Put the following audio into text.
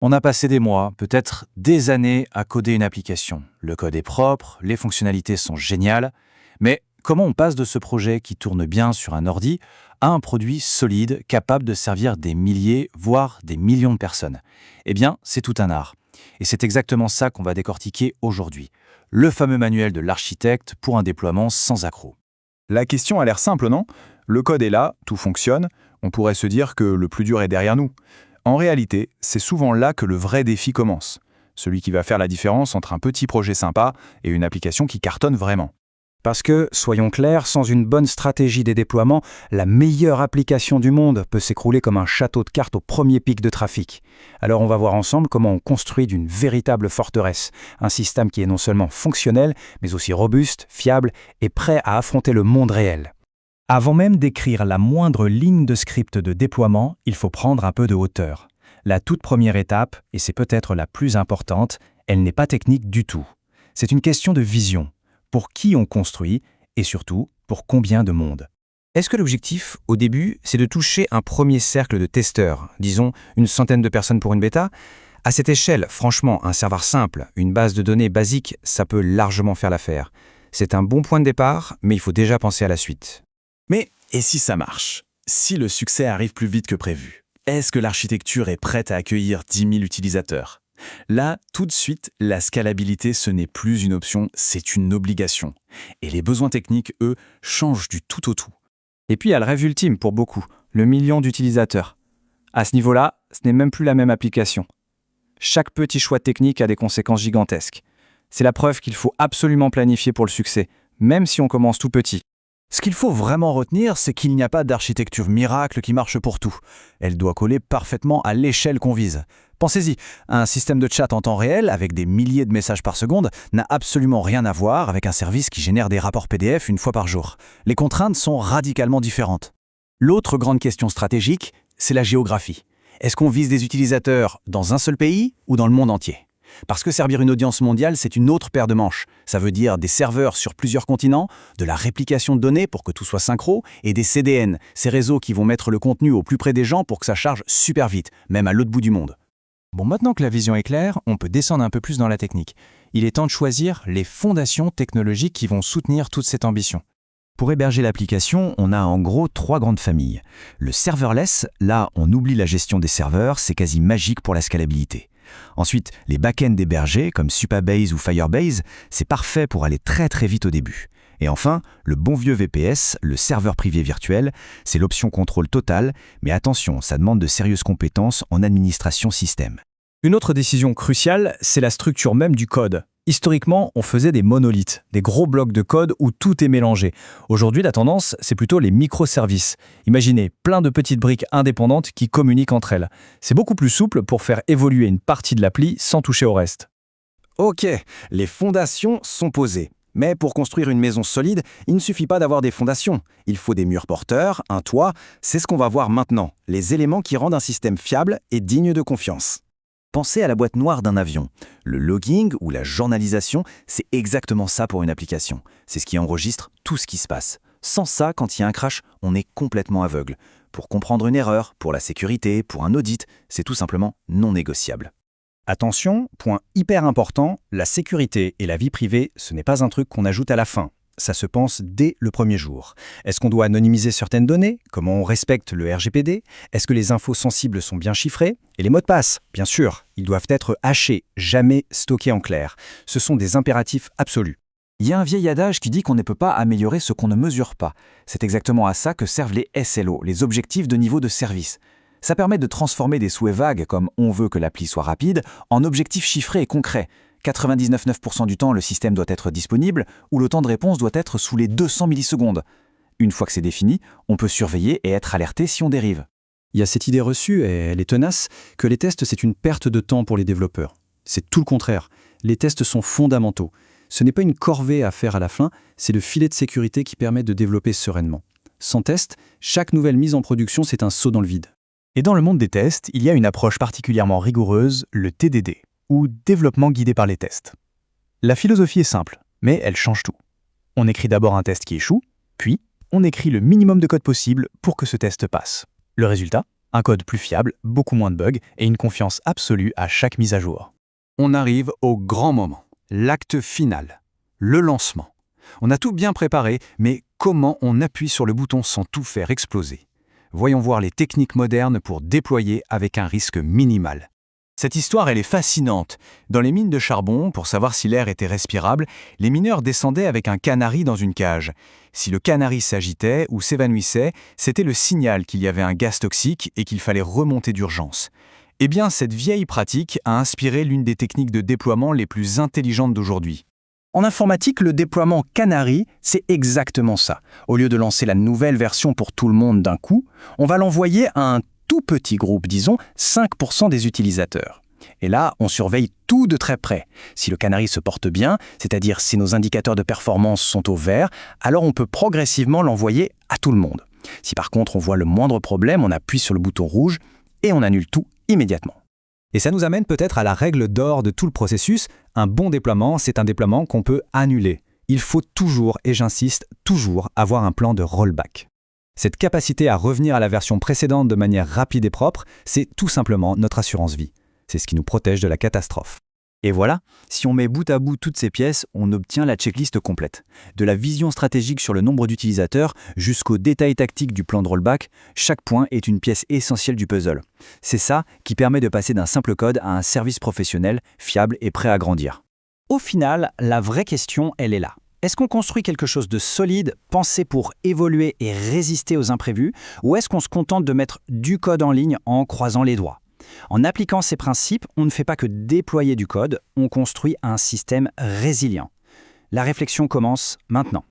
On a passé des mois, peut-être des années à coder une application. Le code est propre, les fonctionnalités sont géniales, mais comment on passe de ce projet qui tourne bien sur un ordi à un produit solide capable de servir des milliers, voire des millions de personnes? Eh bien, c'est tout un art. Et c'est exactement ça qu'on va décortiquer aujourd'hui. Le fameux manuel de l'architecte pour un déploiement sans accroc. La question a l'air simple, non? Le code est là, tout fonctionne, on pourrait se dire que le plus dur est derrière nous. En réalité, c'est souvent là que le vrai défi commence. Celui qui va faire la différence entre un petit projet sympa et une application qui cartonne vraiment. Parce que, soyons clairs, sans une bonne stratégie des déploiements, la meilleure application du monde peut s'écrouler comme un château de cartes au premier pic de trafic. Alors on va voir ensemble comment on construit d'une véritable forteresse, un système qui est non seulement fonctionnel, mais aussi robuste, fiable et prêt à affronter le monde réel. Avant même d'écrire la moindre ligne de script de déploiement, il faut prendre un peu de hauteur. La toute première étape, et c'est peut-être la plus importante, elle n'est pas technique du tout. C'est une question de vision. Pour qui on construit et surtout pour combien de monde. Est-ce que l'objectif, au début, c'est de toucher un premier cercle de testeurs, disons une centaine de personnes pour une bêta? À cette échelle, franchement, un serveur simple, une base de données basique, ça peut largement faire l'affaire. C'est un bon point de départ, mais il faut déjà penser à la suite. Mais et si ça marche? Si le succès arrive plus vite que prévu? Est-ce que l'architecture est prête à accueillir 10 000 utilisateurs? Là, tout de suite, la scalabilité, ce n'est plus une option, c'est une obligation. Et les besoins techniques, eux, changent du tout au tout. Et puis il y a le rêve ultime pour beaucoup, le million d'utilisateurs. À ce niveau-là, ce n'est même plus la même application. Chaque petit choix technique a des conséquences gigantesques. C'est la preuve qu'il faut absolument planifier pour le succès, même si on commence tout petit. Ce qu'il faut vraiment retenir, c'est qu'il n'y a pas d'architecture miracle qui marche pour tout. Elle doit coller parfaitement à l'échelle qu'on vise. Pensez-y, un système de chat en temps réel, avec des milliers de messages par seconde, n'a absolument rien à voir avec un service qui génère des rapports PDF une fois par jour. Les contraintes sont radicalement différentes. L'autre grande question stratégique, c'est la géographie. Est-ce qu'on vise des utilisateurs dans un seul pays ou dans le monde entier ? Parce que servir une audience mondiale, c'est une autre paire de manches. Ça veut dire des serveurs sur plusieurs continents, de la réplication de données pour que tout soit synchro, et des CDN, ces réseaux qui vont mettre le contenu au plus près des gens pour que ça charge super vite, même à l'autre bout du monde. Bon, maintenant que la vision est claire, on peut descendre un peu plus dans la technique. Il est temps de choisir les fondations technologiques qui vont soutenir toute cette ambition. Pour héberger l'application, on a en gros 3 grandes familles. Le serverless, là on oublie la gestion des serveurs, c'est quasi magique pour la scalabilité. Ensuite, les back-ends hébergés comme Supabase ou Firebase, c'est parfait pour aller très très vite au début. Et enfin, le bon vieux VPS, le serveur privé virtuel, c'est l'option contrôle total, mais attention, ça demande de sérieuses compétences en administration système. Une autre décision cruciale, c'est la structure même du code. Historiquement, on faisait des monolithes, des gros blocs de code où tout est mélangé. Aujourd'hui, la tendance, c'est plutôt les microservices. Imaginez plein de petites briques indépendantes qui communiquent entre elles. C'est beaucoup plus souple pour faire évoluer une partie de l'appli sans toucher au reste. Ok, les fondations sont posées. Mais pour construire une maison solide, il ne suffit pas d'avoir des fondations. Il faut des murs porteurs, un toit. C'est ce qu'on va voir maintenant, les éléments qui rendent un système fiable et digne de confiance. Pensez à la boîte noire d'un avion. Le logging ou la journalisation, c'est exactement ça pour une application. C'est ce qui enregistre tout ce qui se passe. Sans ça, quand il y a un crash, on est complètement aveugle. Pour comprendre une erreur, pour la sécurité, pour un audit, c'est tout simplement non négociable. Attention, point hyper important, la sécurité et la vie privée, ce n'est pas un truc qu'on ajoute à la fin. Ça se pense dès le premier jour. Est-ce qu'on doit anonymiser certaines données? Comment on respecte le RGPD? Est-ce que les infos sensibles sont bien chiffrées? Et les mots de passe, bien sûr, ils doivent être hachés, jamais stockés en clair. Ce sont des impératifs absolus. Il y a un vieil adage qui dit qu'on ne peut pas améliorer ce qu'on ne mesure pas. C'est exactement à ça que servent les SLO, les objectifs de niveau de service. Ça permet de transformer des souhaits vagues, comme on veut que l'appli soit rapide, en objectifs chiffrés et concrets. 99,9% du temps, le système doit être disponible ou le temps de réponse doit être sous les 200 millisecondes. Une fois que c'est défini, on peut surveiller et être alerté si on dérive. Il y a cette idée reçue, et elle est tenace, que les tests c'est une perte de temps pour les développeurs. C'est tout le contraire. Les tests sont fondamentaux. Ce n'est pas une corvée à faire à la fin, c'est le filet de sécurité qui permet de développer sereinement. Sans test, chaque nouvelle mise en production c'est un saut dans le vide. Et dans le monde des tests, il y a une approche particulièrement rigoureuse, le TDD, ou développement guidé par les tests. La philosophie est simple, mais elle change tout. On écrit d'abord un test qui échoue, puis on écrit le minimum de code possible pour que ce test passe. Le résultat, Un code plus fiable, beaucoup moins de bugs et une confiance absolue à chaque mise à jour. On arrive au grand moment, l'acte final, le lancement. On a tout bien préparé, mais comment on appuie sur le bouton sans tout faire exploser? Voyons voir les techniques modernes pour déployer avec un risque minimal. Cette histoire, elle est fascinante. Dans les mines de charbon, pour savoir si l'air était respirable, les mineurs descendaient avec un canari dans une cage. Si le canari s'agitait ou s'évanouissait, c'était le signal qu'il y avait un gaz toxique et qu'il fallait remonter d'urgence. Eh bien, cette vieille pratique a inspiré l'une des techniques de déploiement les plus intelligentes d'aujourd'hui. En informatique, le déploiement Canary, c'est exactement ça. Au lieu de lancer la nouvelle version pour tout le monde d'un coup, on va l'envoyer à un tout petit groupe, disons 5% des utilisateurs. Et là, on surveille tout de très près. Si le Canary se porte bien, c'est-à-dire si nos indicateurs de performance sont au vert, alors on peut progressivement l'envoyer à tout le monde. Si par contre on voit le moindre problème, on appuie sur le bouton rouge et on annule tout immédiatement. Et ça nous amène peut-être à la règle d'or de tout le processus. Un bon déploiement, c'est un déploiement qu'on peut annuler. Il faut toujours, et j'insiste, toujours avoir un plan de rollback. Cette capacité à revenir à la version précédente de manière rapide et propre, c'est tout simplement notre assurance vie. C'est ce qui nous protège de la catastrophe. Et voilà, si on met bout à bout toutes ces pièces, on obtient la checklist complète. De la vision stratégique sur le nombre d'utilisateurs jusqu'aux détails tactiques du plan de rollback, chaque point est une pièce essentielle du puzzle. C'est ça qui permet de passer d'un simple code à un service professionnel, fiable et prêt à grandir. Au final, la vraie question, elle est là. Est-ce qu'on construit quelque chose de solide, pensé pour évoluer et résister aux imprévus, ou est-ce qu'on se contente de mettre du code en ligne en croisant les doigts ? En appliquant ces principes, on ne fait pas que déployer du code, on construit un système résilient. La réflexion commence maintenant.